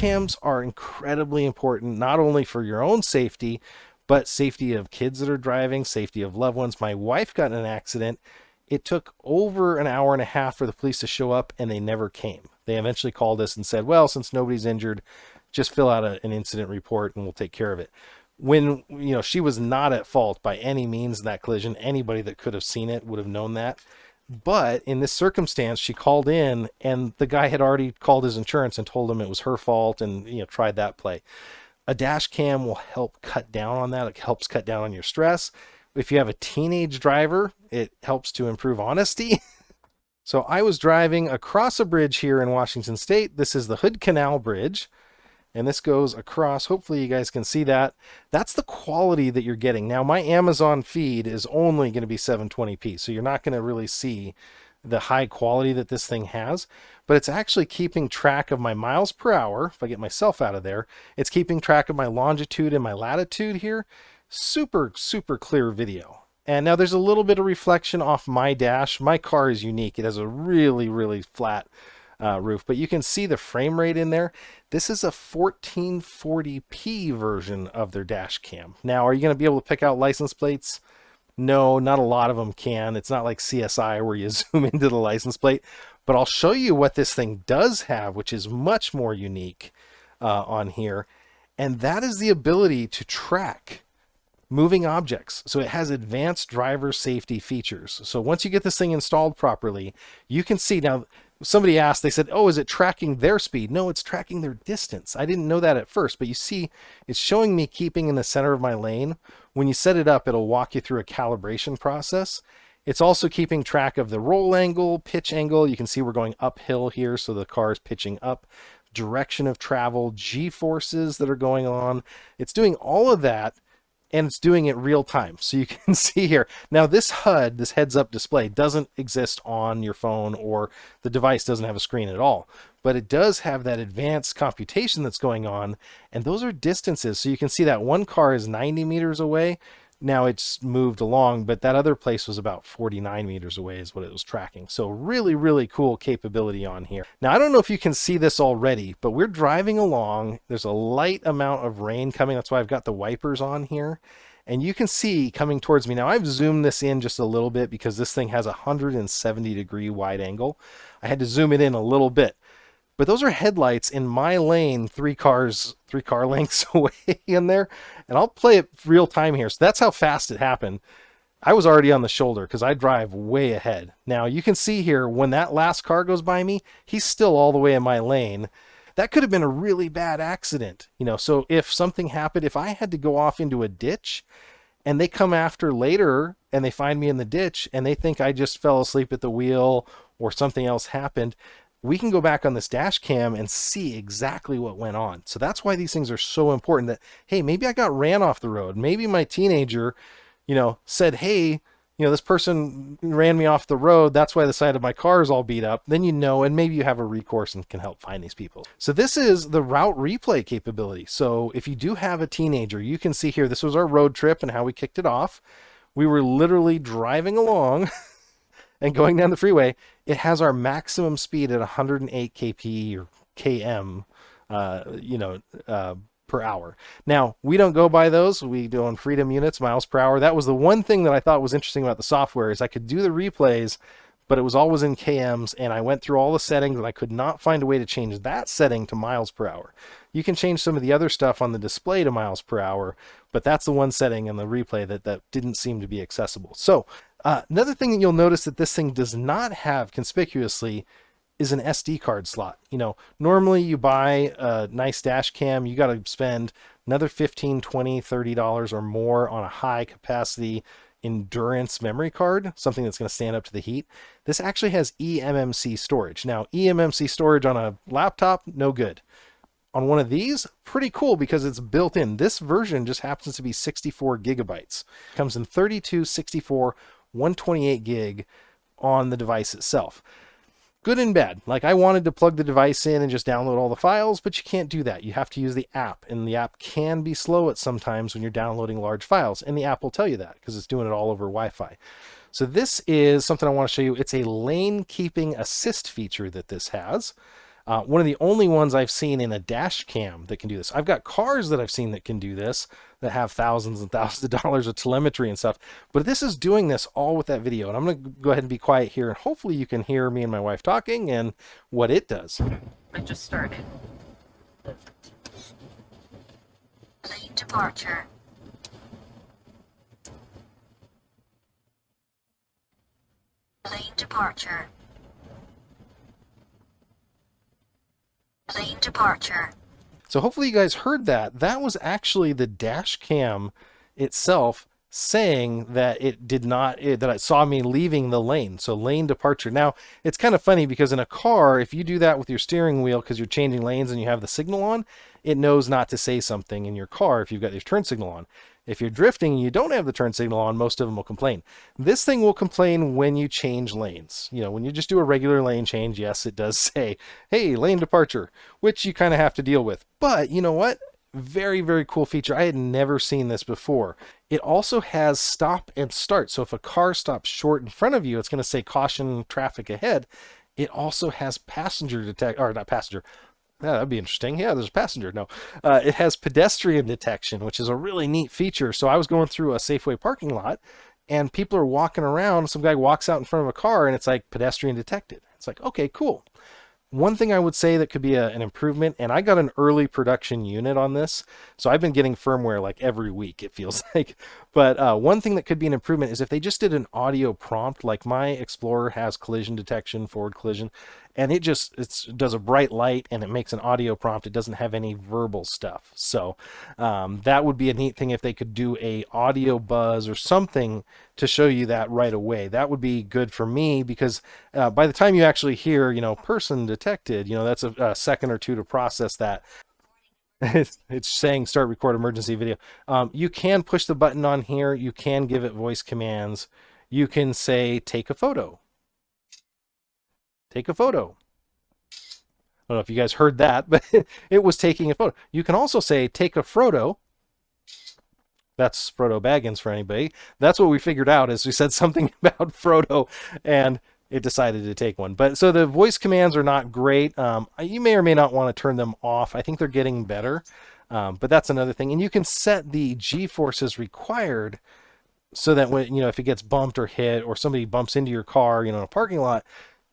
cams are incredibly important, not only for your own safety, but safety of kids that are driving, safety of loved ones. My wife got in an accident. It took over an hour and a half for the police to show up, and they never came. They eventually called us and said, well, since nobody's injured, just fill out an incident report and we'll take care of it. When, she was not at fault by any means in that collision. Anybody that could have seen it would have known that. But in this circumstance, she called in and the guy had already called his insurance and told him it was her fault and, tried that play. A dash cam will help cut down on that. It helps cut down on your stress. If you have a teenage driver, it helps to improve honesty. So I was driving across a bridge here in Washington State. This is the Hood Canal Bridge. And this goes across. Hopefully you guys can see that. That's the quality that you're getting. Now my Amazon feed is only going to be 720p. So you're not going to really see the high quality that this thing has, but it's actually keeping track of my miles per hour. If I get myself out of there, it's keeping track of my longitude and my latitude here. Super, super clear video. And now there's a little bit of reflection off my dash. My car is unique. It has a really, really flat roof, but you can see the frame rate in there. This is a 1440p version of their dash cam. Now, are you going to be able to pick out license plates? No, not a lot of them can. It's not like CSI where you zoom into the license plate, but I'll show you what this thing does have, which is much more unique on here. And that is the ability to track moving objects. So it has advanced driver safety features. So once you get this thing installed properly, you can see. Now, somebody asked, they said, oh, is it tracking their speed? No, it's tracking their distance. I didn't know that at first, but you see, it's showing me keeping in the center of my lane. When you set it up, it'll walk you through a calibration process. It's also keeping track of the roll angle, pitch angle. You can see we're going uphill here, so the car is pitching up, direction of travel, G-forces that are going on. It's doing all of that, and it's doing it real time. So you can see here. Now this HUD, this heads up display, doesn't exist on your phone, or the device doesn't have a screen at all. But it does have that advanced computation that's going on, and those are distances. So you can see that one car is 90 meters away. Now it's moved along, but that other place was about 49 meters away is what it was tracking. So really, really cool capability on here. Now, I don't know if you can see this already, but we're driving along. There's a light amount of rain coming. That's why I've got the wipers on here. And you can see coming towards me. Now, I've zoomed this in just a little bit because this thing has a 170-degree wide angle. I had to zoom it in a little bit. But those are headlights in my lane, three car lengths away in there. And I'll play it real time here. So that's how fast it happened. I was already on the shoulder because I drive way ahead. Now you can see here, when that last car goes by me, he's still all the way in my lane. That could have been a really bad accident. So if something happened, if I had to go off into a ditch and they come after later and they find me in the ditch and they think I just fell asleep at the wheel or something else happened, we can go back on this dash cam and see exactly what went on. So that's why these things are so important, that, hey, maybe I got ran off the road. Maybe my teenager, said, hey, this person ran me off the road. That's why the side of my car is all beat up. Then and maybe you have a recourse and can help find these people. So this is the route replay capability. So if you do have a teenager, you can see here, this was our road trip and how we kicked it off. We were literally driving along and going down the freeway. It has our maximum speed at 108 kp or km, per hour. Now, we don't go by those. We do on freedom units, miles per hour. That was the one thing that I thought was interesting about the software, is I could do the replays, but it was always in kms, and I went through all the settings and I could not find a way to change that setting to miles per hour. You can change some of the other stuff on the display to miles per hour, but that's the one setting in the replay that didn't seem to be accessible. So another thing that you'll notice that this thing does not have conspicuously is an SD card slot. Normally you buy a nice dash cam, you got to spend another $15, $20, $30 or more on a high capacity endurance memory card, something that's going to stand up to the heat. This actually has eMMC storage. Now, eMMC storage on a laptop, no good. On one of these, pretty cool because it's built in. This version just happens to be 64 gigabytes. It comes in 32, 64, 128 gig on the device itself. Good and bad. Like, I wanted to plug the device in and just download all the files, but you can't do that. You have to use the app, and the app can be slow at sometimes when you're downloading large files, and the app will tell you that because it's doing it all over Wi-Fi. So this is something I want to show you. It's a lane keeping assist feature that this has. One of the only ones I've seen in a dash cam that can do this. I've got cars that I've seen that can do this, that have thousands and thousands of dollars of telemetry and stuff. But this is doing this all with that video. And I'm going to go ahead and be quiet here, and hopefully you can hear me and my wife talking and what it does. I just started. Lane departure. Lane departure. Lane departure. So hopefully you guys heard that. That was actually the dash cam itself saying that it did not, that it saw me leaving the lane. So lane departure. Now, it's kind of funny because in a car, if you do that with your steering wheel because you're changing lanes and you have the signal on, it knows not to say something in your car if you've got your turn signal on. If you're drifting and you don't have the turn signal on, most of them will complain. This thing will complain when you change lanes. You know, when you just do a regular lane change, yes, it does say, hey, lane departure, which you kind of have to deal with. But you know what? Very, very cool feature. I had never seen this before. It also has stop and start. So if a car stops short in front of you, it's going to say caution, traffic ahead. It also has passenger detect, or not passenger. Yeah, that'd be interesting. Yeah, there's a passenger. No, it has pedestrian detection, which is a really neat feature. So I was going through a Safeway parking lot and people are walking around. Some guy walks out in front of a car and it's like pedestrian detected. It's like, okay, cool. One thing I would say that could be an improvement, and I got an early production unit on this, so I've been getting firmware like every week, it feels like. But one thing that could be an improvement is if they just did an audio prompt, like my Explorer has collision detection, forward collision, and it does a bright light and it makes an audio prompt. It doesn't have any verbal stuff. So that would be a neat thing if they could do a audio buzz or something to show you that right away. That would be good for me because by the time you actually hear, you know, person detected, you know, that's a second or two to process that. It's saying start record emergency video. You can push the button on here. You can give it voice commands. You can say take a photo. Take a photo. I don't know if you guys heard that, but it was taking a photo. You can also say take a Frodo. That's Frodo Baggins for anybody. That's what we figured out is we said something about Frodo and it decided to take one. But so the voice commands are not great. You may or may not want to turn them off. I think they're getting better. But that's another thing. And you can set the G-forces required so that when, you know, if it gets bumped or hit or somebody bumps into your car, you know, in a parking lot,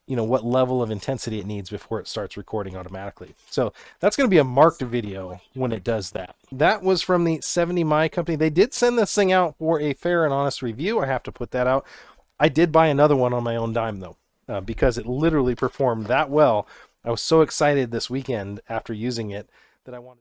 you know, what level of intensity it needs before it starts recording automatically. So that's going to be a marked video when it does that. That was from the 70Mi company. They did send this thing out for a fair and honest review. I have to put that out. I did buy another one on my own dime though, because it literally performed that well. I was so excited this weekend after using it that I wanted